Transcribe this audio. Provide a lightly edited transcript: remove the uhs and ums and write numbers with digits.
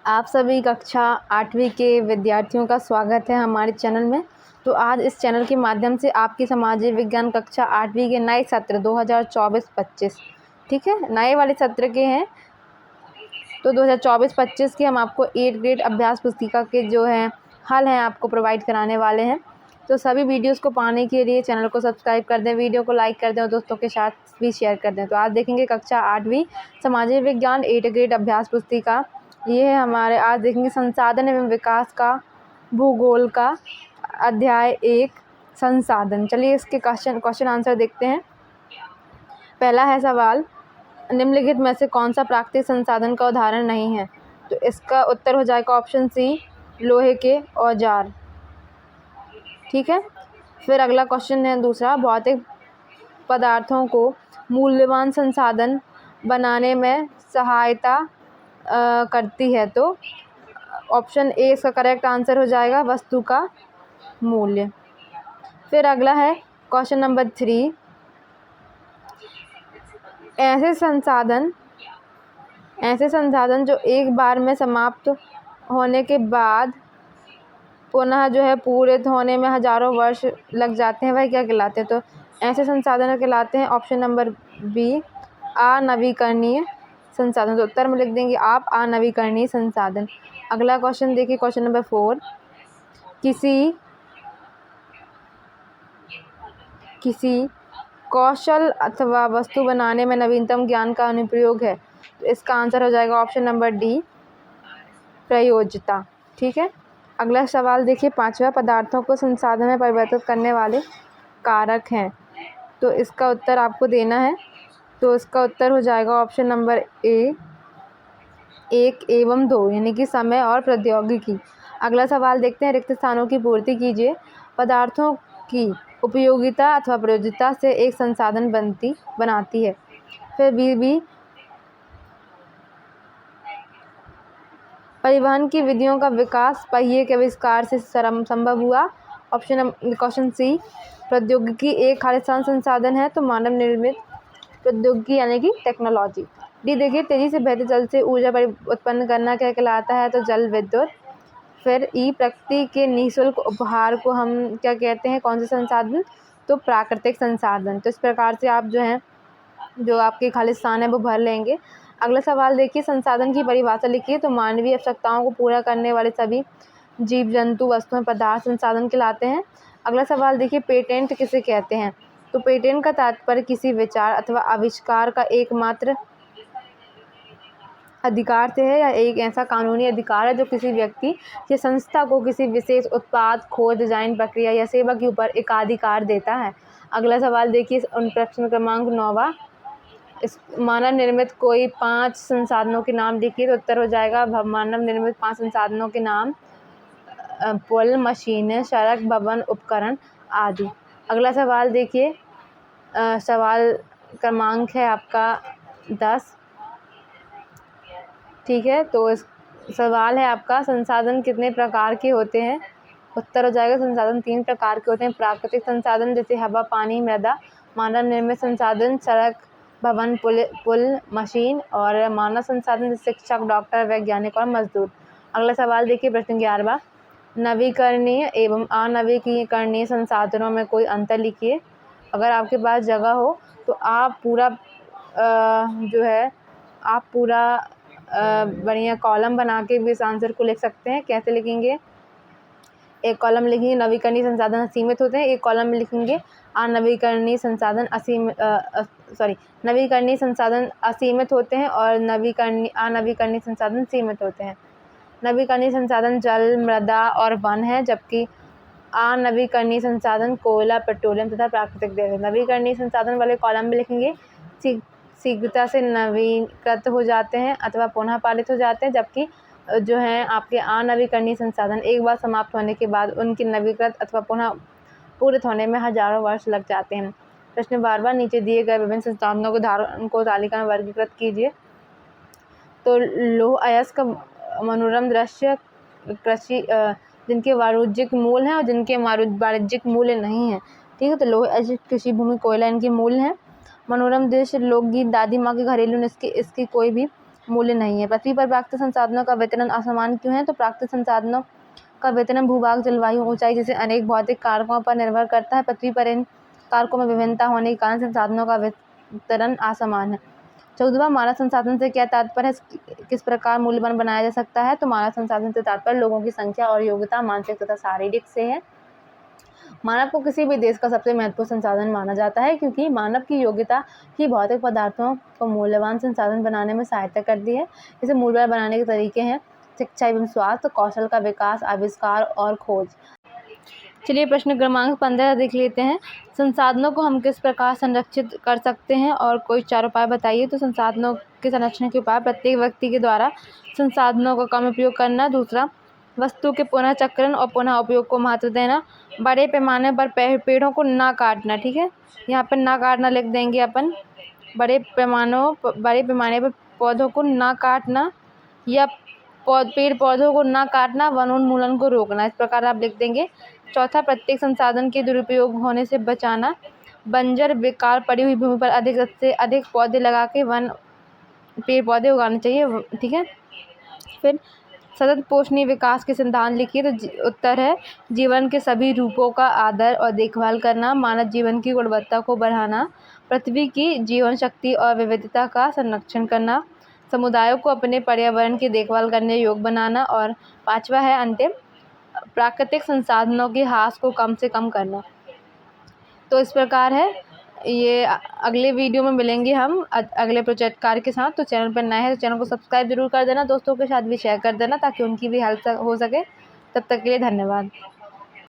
आप सभी कक्षा 8वीं के विद्यार्थियों का स्वागत है हमारे चैनल में। तो आज इस चैनल के माध्यम से आपकी सामाजिक विज्ञान कक्षा 8वीं के नए सत्र 2024-25 ठीक है, नए वाले सत्र के हैं। तो 2024-25 के हम आपको 8th ग्रेड अभ्यास पुस्तिका के जो है हल हैं आपको प्रोवाइड कराने वाले हैं। तो सभी वीडियोस को पाने के लिए चैनल को सब्सक्राइब कर दें, वीडियो को लाइक कर दें और दोस्तों के साथ भी शेयर कर दें। तो आज देखेंगे कक्षा 8वीं सामाजिक विज्ञान 8th ग्रेड अभ्यास पुस्तिका। ये है हमारे, आज देखेंगे संसाधन एवं विकास का भूगोल का अध्याय 1 संसाधन। चलिए इसके क्वेश्चन आंसर देखते हैं। पहला है सवाल, निम्नलिखित में से कौन सा प्राकृतिक संसाधन का उदाहरण नहीं है? तो इसका उत्तर हो जाएगा ऑप्शन सी, लोहे के औजार। ठीक है। फिर अगला क्वेश्चन है दूसरा, भौतिक पदार्थों को मूल्यवान संसाधन बनाने में सहायता करती है। तो ऑप्शन ए इसका करेक्ट आंसर हो जाएगा, वस्तु का मूल्य। फिर अगला है क्वेश्चन नंबर 3, ऐसे संसाधन जो एक बार में समाप्त होने के बाद पुनः जो है पूरित होने में हजारों वर्ष लग जाते हैं, वह क्या कहलाते हैं? तो ऐसे संसाधन कहलाते हैं ऑप्शन नंबर बी, अनवीकरणीय संसाधन। तो उत्तर में लिख देंगे आप अनवीकरणीय संसाधन। अगला क्वेश्चन देखिए, क्वेश्चन नंबर 4, किसी कौशल अथवा वस्तु बनाने में नवीनतम ज्ञान का अनुप्रयोग है। तो इसका आंसर हो जाएगा ऑप्शन नंबर डी, प्रयोज्यता। ठीक है। अगला सवाल देखिए, 5वां, पदार्थों को संसाधन में परिवर्तित करने वाले कारक हैं। तो इसका उत्तर आपको देना है। तो इसका उत्तर हो जाएगा ऑप्शन नंबर ए, 1 एवं 2, यानी कि समय और प्रौद्योगिकी। अगला सवाल देखते हैं, रिक्त स्थानों की पूर्ति कीजिए। पदार्थों की उपयोगिता अथवा प्रयोज्यता से एक संसाधन बनाती है। फिर बी, परिवहन की विधियों का विकास पहिए के आविष्कार से संभव हुआ। क्वेश्चन सी, प्रौद्योगिकी एक खालिस्तान संसाधन है। तो मानव निर्मित प्रौद्योगिकी यानी कि टेक्नोलॉजी। डी देखिए, तेजी से बहते जल से ऊर्जा उत्पन्न करना क्या कहलाता है? तो जल विद्युत। फिर ई, प्रकृति के निःशुल्क उपहार को हम क्या कहते हैं, कौन से संसाधन? तो प्राकृतिक संसाधन। तो इस प्रकार से आप जो आपके खालिस्तान है वो भर लेंगे। अगला सवाल देखिए, संसाधन की परिभाषा लिखिए। तो मानवीय आवश्यकताओं को पूरा करने वाले सभी जीव जंतु वस्तुएं पदार्थ संसाधन कहलाते हैं। अगला सवाल देखिए, पेटेंट किसे कहते हैं? तो पेटेंट का तात्पर्य किसी विचार अथवा आविष्कार का एकमात्र अधिकार से है, या एक ऐसा कानूनी अधिकार है जो किसी व्यक्ति या संस्था को किसी विशेष उत्पाद, खोज, डिजाइन, प्रक्रिया या सेवा के ऊपर एकाधिकार देता है। अगला सवाल देखिए, प्रश्न क्रमांक 9वां, इस मानव निर्मित कोई 5 संसाधनों के नाम लिखिए। तो उत्तर हो जाएगा मानव निर्मित 5 संसाधनों के नाम, पुल, मशीनें, सड़क, भवन, उपकरण आदि। अगला सवाल देखिए, सवाल क्रमांक है आपका 10। ठीक है। तो इस सवाल है आपका, संसाधन कितने प्रकार के होते हैं? उत्तर हो जाएगा, संसाधन 3 प्रकार के होते हैं। प्राकृतिक संसाधन जैसे हवा, पानी, मृदा। मानव निर्मित संसाधन सड़क, भवन, पुल, मशीन। और मानव संसाधन जैसे शिक्षक, डॉक्टर, वैज्ञानिक और मजदूर। अगला सवाल देखिए, प्रश्न 11वां, नवीकरणीय एवं अनवीकरणीय संसाधनों में कोई अंतर लिखिए। अगर आपके पास जगह हो तो आप पूरा बढ़िया कॉलम बना के भी इस आंसर को लिख सकते हैं। कैसे लिखेंगे? एक कॉलम लिखेंगे नवीकरणीय संसाधन असीमित होते हैं, एक कॉलम में लिखेंगे नवीकरणीय संसाधन असीमित होते हैं और अनवीकरणीय संसाधन सीमित होते हैं। नवीकरणीय संसाधन जल, मृदा और वन है, जबकि अनवीकरणीय संसाधन कोयला, पेट्रोलियम तथा प्राकृतिक गैस है। नवीकरणीय संसाधन वाले कॉलम में लिखेंगे शीघ्रता से नवीकृत हो जाते हैं अथवा पुनः पालित हो जाते हैं, जबकि जो है आपके अनवीकरणीय संसाधन एक बार समाप्त होने के बाद उनकी नवीकृत अथवा पुनः पूरित होने में हजारों वर्ष लग जाते हैं। प्रश्न 12वां, नीचे दिए गए विभिन्न संसाधनों को उदाहरण को तालिका में वर्गीकृत कीजिए। तो लौह अयस्क मनोरम दृश्य कृषि जिनके वाणिज्यिक मूल हैं और जिनके वाणिज्यिक मूल्य नहीं है। ठीक है। तो लौह अयस्क, कृषि भूमि, कोयला इनके मूल हैं। मनोरम दृश्य, लोकगीत, दादी माँ के घरेलू नुस्खे, इसकी कोई भी मूल्य नहीं है। पृथ्वी पर प्राकृतिक संसाधनों का वितरण असमान क्यों है? तो प्राकृतिक संसाधनों का वितरण भूभाग, जलवायु, ऊंचाई जैसे अनेक भौतिक कारकों पर निर्भर करता है। पृथ्वी पर इन कारकों में विभिन्नता होने के कारण संसाधनों का वितरण असमान है। 14वां, मानव संसाधन से क्या तात्पर्य है? किस प्रकार मूल्यवान बनाया जा सकता है? तो मानव संसाधन से तात्पर्य लोगों की संख्या और योग्यता, मानसिक तथा शारीरिक से है। मानव को किसी भी देश का सबसे महत्वपूर्ण संसाधन माना जाता है, क्योंकि मानव की योग्यता ही भौतिक पदार्थों को मूल्यवान संसाधन बनाने में सहायता करती है। इसे मूल्यवान बनाने के तरीके हैं शिक्षा एवं स्वास्थ्य, कौशल का विकास, आविष्कार और खोज। चलिए प्रश्न क्रमांक 15 देख लेते हैं। संसाधनों को हम किस प्रकार संरक्षित कर सकते हैं और कोई 4 उपाय बताइए। तो संसाधनों के संरक्षण के उपाय: प्रत्येक व्यक्ति के द्वारा संसाधनों का कम उपयोग करना। दूसरा, वस्तु के पुनः चक्रण और पुनः उपयोग को महत्व देना। बड़े पैमाने पर पेड़ों को ना काटना। ठीक है, यहाँ पर ना काटना लिख देंगे अपन। बड़े पैमाने पर पौधों को ना काटना या पेड़ पौधों को ना काटना, वनोन्मूलन को रोकना, इस प्रकार आप लिख देंगे। चौथा, प्रत्येक संसाधन के दुरुपयोग होने से बचाना। बंजर बेकार पड़ी हुई भूमि पर अधिक से अधिक पौधे लगा के पेड़ पौधे उगाने चाहिए। ठीक है, फिर सतत पोषणीय विकास के सिद्धांत लिखिए। तो उत्तर है जीवन के सभी रूपों का आदर और देखभाल करना, मानव जीवन की गुणवत्ता को बढ़ाना, पृथ्वी की जीवन शक्ति और विविधता का संरक्षण करना, समुदायों को अपने पर्यावरण की देखभाल करने योग्य बनाना, और 5वां है अंतिम, प्राकृतिक संसाधनों के ह्रास को कम से कम करना। तो इस प्रकार है ये। अगले वीडियो में मिलेंगे हम अगले प्रोजेक्ट कार्य के साथ। तो चैनल पर नए हैं तो चैनल को सब्सक्राइब जरूर कर देना, दोस्तों के साथ भी शेयर कर देना ताकि उनकी भी हेल्प हो सके। तब तक के लिए धन्यवाद।